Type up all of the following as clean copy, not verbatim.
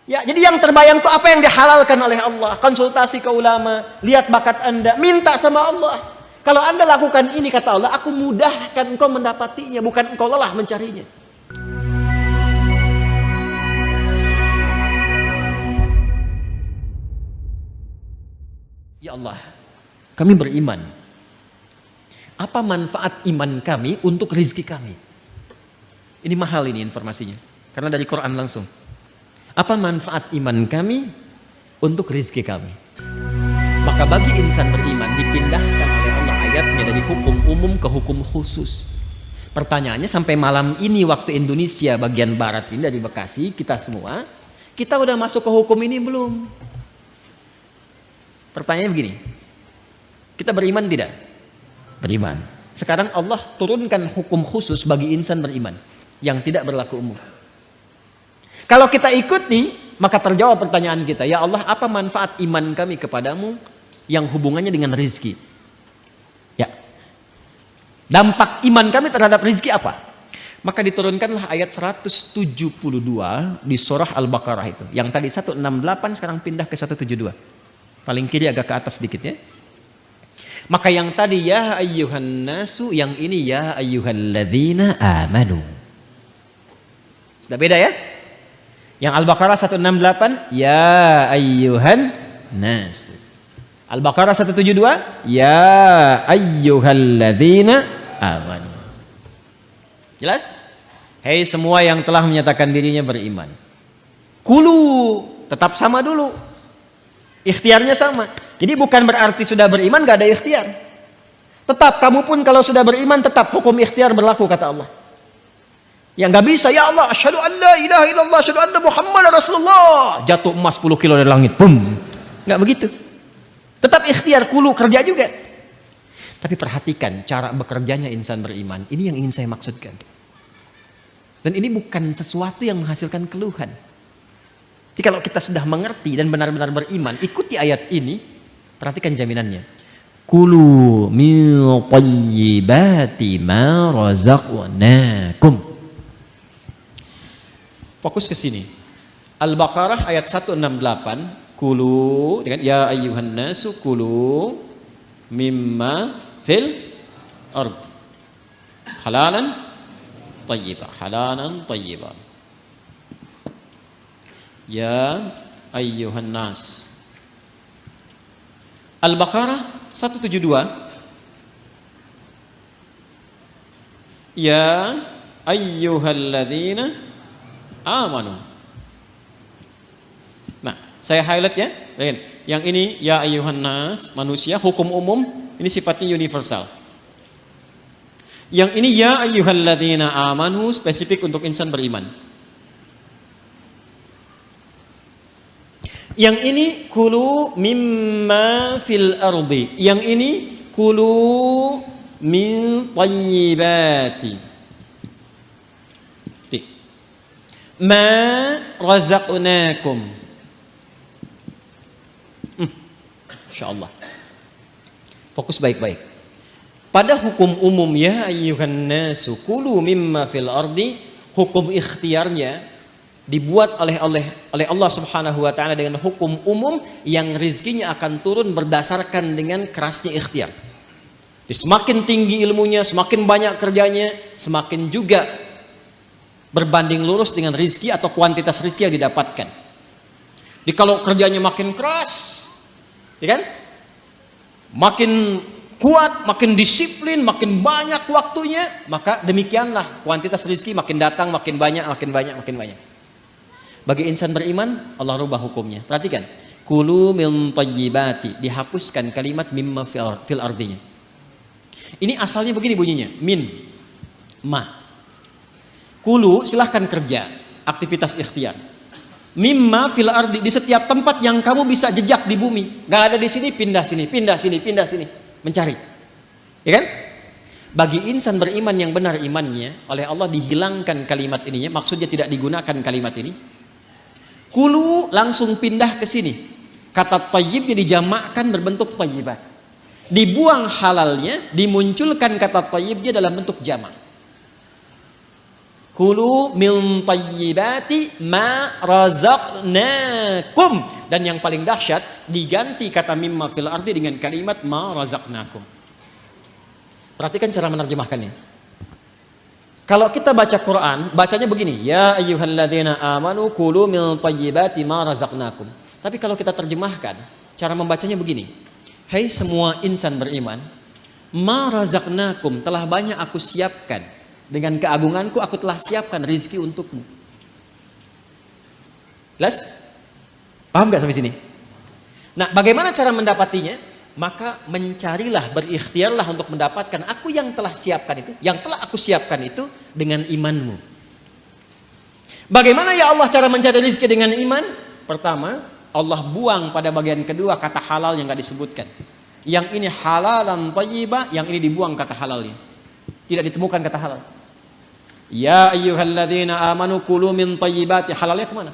Ya, jadi yang terbayang tuh apa yang dihalalkan oleh Allah. Konsultasi ke ulama, lihat bakat Anda, minta sama Allah. Kalau Anda lakukan ini, kata Allah, aku mudahkan engkau mendapatinya, bukan engkau lelah mencarinya. Ya Allah, kami beriman. Apa manfaat iman kami untuk rizki kami? Ini mahal ini informasinya, karena dari Quran langsung. Apa manfaat iman kami untuk rizki kami? Maka bagi insan beriman dipindahkan oleh Allah ayatnya dari hukum umum ke hukum khusus. Pertanyaannya sampai malam ini waktu Indonesia bagian barat ini dari Bekasi, kita semua, kita udah masuk ke hukum ini belum? Pertanyaannya begini, kita beriman tidak? Beriman. Sekarang Allah turunkan hukum khusus bagi insan beriman yang tidak berlaku umum. Kalau kita ikuti, maka terjawab pertanyaan kita, ya Allah, apa manfaat iman kami kepadamu yang hubungannya dengan rizki? Ya, dampak iman kami terhadap rizki apa? Maka diturunkanlah ayat 172 di surah Al-Baqarah itu. Yang tadi 168 sekarang pindah ke 172. Paling kiri agak ke atas sedikit ya. Maka yang tadi ya ayyuhan nasu, yang ini ya ayyuhalladzina amanu. Sudah beda ya? Yang Al-Baqarah 168 ya ayyuhan nas. Al-Baqarah 172 ya ayyuhalladzina amanu. Jelas? Hei semua yang telah menyatakan dirinya beriman. Kulu tetap sama dulu. Ikhtiarnya sama. Jadi bukan berarti sudah beriman gak ada ikhtiar. Tetap kamu pun kalau sudah beriman tetap hukum ikhtiar berlaku kata Allah. Yang gak bisa, ya Allah, asyhadu an la ilaha illallah, asyhadu anna Muhammadar Rasulullah. Jatuh emas 10 kilo dari langit, bum. Gak begitu. Tetap ikhtiar, kulu, kerja juga. Tapi perhatikan cara bekerjanya insan beriman. Ini yang ingin saya maksudkan. Dan ini bukan sesuatu yang menghasilkan keluhan. Jadi kalau kita sudah mengerti dan benar-benar beriman, ikuti ayat ini, perhatikan jaminannya. Kulu min thayyibati ma razaqnakum. Fokus ke sini. Al-Baqarah ayat 168, kulu dengan ya ayyuhan nasu kulu mimma fil ard halalan thayyiban, halalan thayyiban. Ya ayyuhan nas. Al-Baqarah 172. Ya ayyuhalladzina amanu. Nah, saya highlight ya. Yang ini ya ayyuhan nas, manusia, hukum umum, ini sifatnya universal. Yang ini ya ayyuhalladzina amanu, spesifik untuk insan beriman. Yang ini kulu mimma fil ardi. Yang ini kulu min thayyibati ma razaqnakum. Insyaallah. Fokus baik-baik. Pada hukum umum ya ayyuhan nasu kulu mimma fil ardi, hukum ikhtiarnya dibuat oleh Allah Subhanahu wa taala dengan hukum umum yang rizkinya akan turun berdasarkan dengan kerasnya ikhtiar. Jadi semakin tinggi ilmunya, semakin banyak kerjanya, semakin juga berbanding lurus dengan rizki atau kuantitas rizki yang didapatkan. Jadi kalau kerjanya makin keras, ya kan? Makin kuat, makin disiplin, makin banyak waktunya, maka demikianlah kuantitas rizki makin datang, makin banyak, makin banyak, makin banyak. Bagi insan beriman, Allah rubah hukumnya. Perhatikan, kulu min thayyibati, dihapuskan kalimat mimma fil ardinya. Ini asalnya begini bunyinya, min, ma. Kulu silahkan kerja, aktivitas ikhtiar. Mimma fil ardi, di setiap tempat yang kamu bisa jejak di bumi. Gak ada di sini, pindah sini, pindah sini, pindah sini. Mencari. Ya kan? Bagi insan beriman yang benar imannya, oleh Allah dihilangkan kalimat ininya, maksudnya tidak digunakan kalimat ini. Kulu langsung pindah ke sini. Kata thayyibnya dijamakkan berbentuk thayyibat. Dibuang halalnya, dimunculkan kata thayyibnya dalam bentuk jamak. Kulu min thayyibati ma razaqnakum. Dan yang paling dahsyat diganti kata mimma fil ardi dengan kalimat ma razaqnakum. Perhatikan cara menerjemahkannya. Kalau kita baca Quran, bacanya begini, ya ayyuhalladzina amanu kulu min thayyibati ma razaqnakum. Tapi kalau kita terjemahkan, cara membacanya begini. Hai semua insan beriman, ma razaqnakum, telah banyak aku siapkan. Dengan keagunganku aku telah siapkan rizki untukmu. Jelas? Paham gak sampai sini? Nah, bagaimana cara mendapatinya? Maka mencarilah, berikhtiarlah untuk mendapatkan aku yang telah siapkan itu, yang telah aku siapkan itu dengan imanmu. Bagaimana ya Allah cara mencari rizki dengan iman? Pertama, Allah buang pada bagian kedua kata halal yang gak disebutkan. Yang ini halalan thayyibah, yang ini dibuang kata halalnya. Tidak ditemukan kata halal. Ya ayyuhalladzina amanu kulu min thayyibati, halalnya kemana?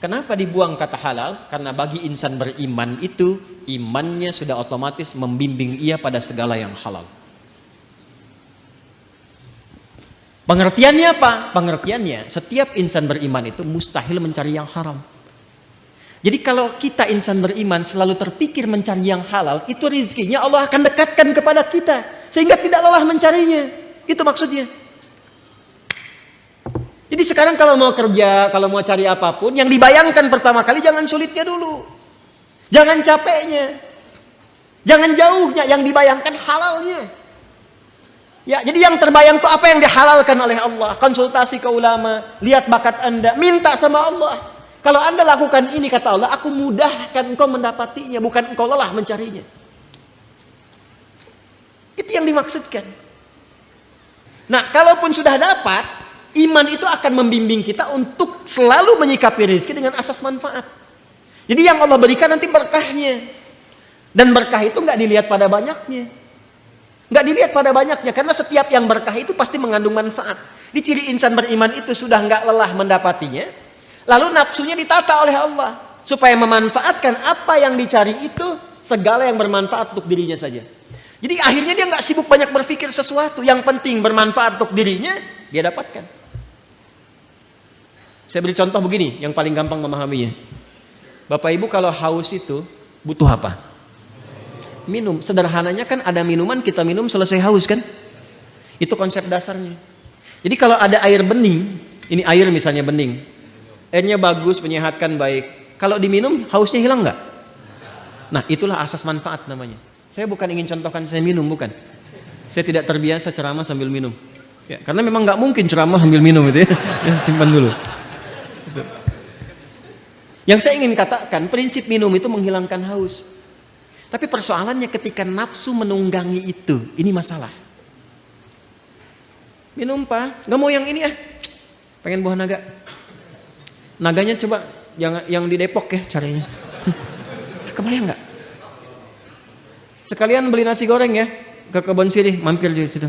Kenapa dibuang kata halal? Karena bagi insan beriman itu, imannya sudah otomatis membimbing ia pada segala yang halal. Pengertiannya apa? Pengertiannya, setiap insan beriman itu mustahil mencari yang haram. Jadi kalau kita insan beriman selalu terpikir mencari yang halal, itu rizkinya Allah akan dekatkan kepada kita. Sehingga tidak lelah mencarinya. Itu maksudnya. Jadi sekarang kalau mau kerja, kalau mau cari apapun, yang dibayangkan pertama kali jangan sulitnya dulu. Jangan capeknya. Jangan jauhnya, yang dibayangkan halalnya. Ya, jadi yang terbayang itu apa yang dihalalkan oleh Allah. Konsultasi ke ulama, lihat bakat Anda, minta sama Allah. Kalau Anda lakukan ini, kata Allah, aku mudahkan engkau mendapatinya, bukan engkau lelah mencarinya. Itu yang dimaksudkan. Nah, kalaupun sudah dapat, iman itu akan membimbing kita untuk selalu menyikapi rezeki dengan asas manfaat. Jadi yang Allah berikan nanti berkahnya. Dan berkah itu nggak dilihat pada banyaknya. Nggak dilihat pada banyaknya, karena setiap yang berkah itu pasti mengandung manfaat. Di ciri insan beriman itu sudah nggak lelah mendapatinya, lalu nafsunya ditata oleh Allah supaya memanfaatkan apa yang dicari itu, segala yang bermanfaat untuk dirinya saja. Jadi akhirnya dia nggak sibuk banyak berpikir sesuatu, yang penting bermanfaat untuk dirinya dia dapatkan. Saya beri contoh begini, yang paling gampang memahaminya. Bapak Ibu kalau haus itu butuh apa? Minum. Sederhananya kan ada minuman, kita minum selesai haus kan? Itu konsep dasarnya. Jadi kalau ada air bening, ini air misalnya bening, airnya bagus, menyehatkan, baik. Kalau diminum, hausnya hilang nggak? Nah, itulah asas manfaat namanya. Saya bukan ingin contohkan saya minum, bukan. Saya tidak terbiasa ceramah sambil minum. Ya, karena memang nggak mungkin ceramah sambil minum itu ya. Ya, simpan dulu. Itu. Yang saya ingin katakan, prinsip minum itu menghilangkan haus. Tapi persoalannya ketika nafsu menunggangi itu, ini masalah. Minum Pak, nggak mau yang ini pengen buah naga. Naganya coba yang di Depok ya caranya. Kebayang nggak? Sekalian beli nasi goreng ya ke Kebon Sirih, mampir di situ.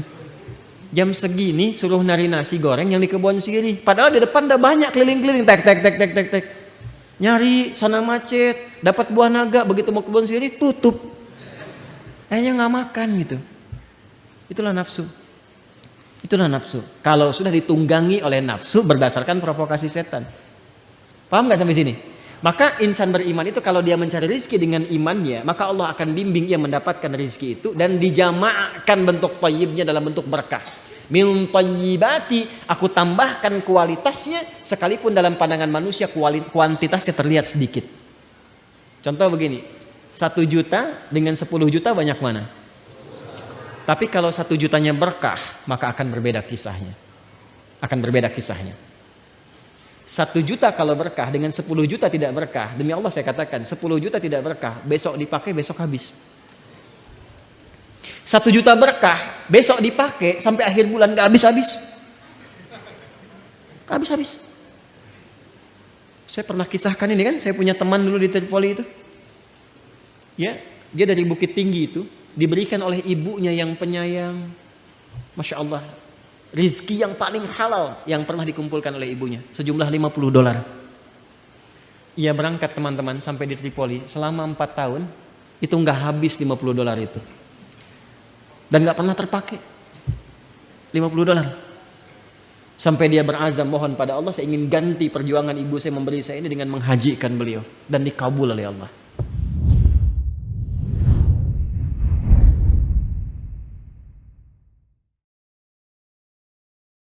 Jam segini suruh nari nasi goreng yang di Kebon Sirih. Padahal di depan udah banyak keliling-keliling, tek. Nyari sana macet, dapat buah naga, begitu mau Kebon Sirih tutup. Akhirnya nggak makan gitu. Itulah nafsu. Itulah nafsu. Kalau sudah ditunggangi oleh nafsu berdasarkan provokasi setan. Paham nggak sampai sini? Maka insan beriman itu kalau dia mencari rizki dengan imannya, maka Allah akan bimbing ia mendapatkan rizki itu dan dijamaahkan bentuk thayyibnya dalam bentuk berkah. Min thayyibati, aku tambahkan kualitasnya sekalipun dalam pandangan manusia kuantitasnya terlihat sedikit. Contoh begini, 1 juta dengan 10 juta banyak mana? Tapi kalau 1 jutanya berkah, maka akan berbeda kisahnya. Akan berbeda kisahnya. 1 juta kalau berkah dengan 10 juta tidak berkah. Demi Allah saya katakan 10 juta tidak berkah, besok dipakai besok habis. 1 juta berkah, besok dipakai sampai akhir bulan gak habis-habis. Gak habis-habis. Saya pernah kisahkan ini kan, saya punya teman dulu di Tripoli itu. Ya, dia dari Bukit Tinggi itu diberikan oleh ibunya yang penyayang. Masya Allah. Rizki yang paling halal yang pernah dikumpulkan oleh ibunya, sejumlah $50. Ia berangkat teman-teman sampai di Tripoli selama 4 tahun, itu nggak habis $50 itu, dan nggak pernah terpakai $50. Sampai dia berazam mohon pada Allah, saya ingin ganti perjuangan ibu saya memberi saya ini dengan menghajikan beliau, dan dikabul oleh Allah.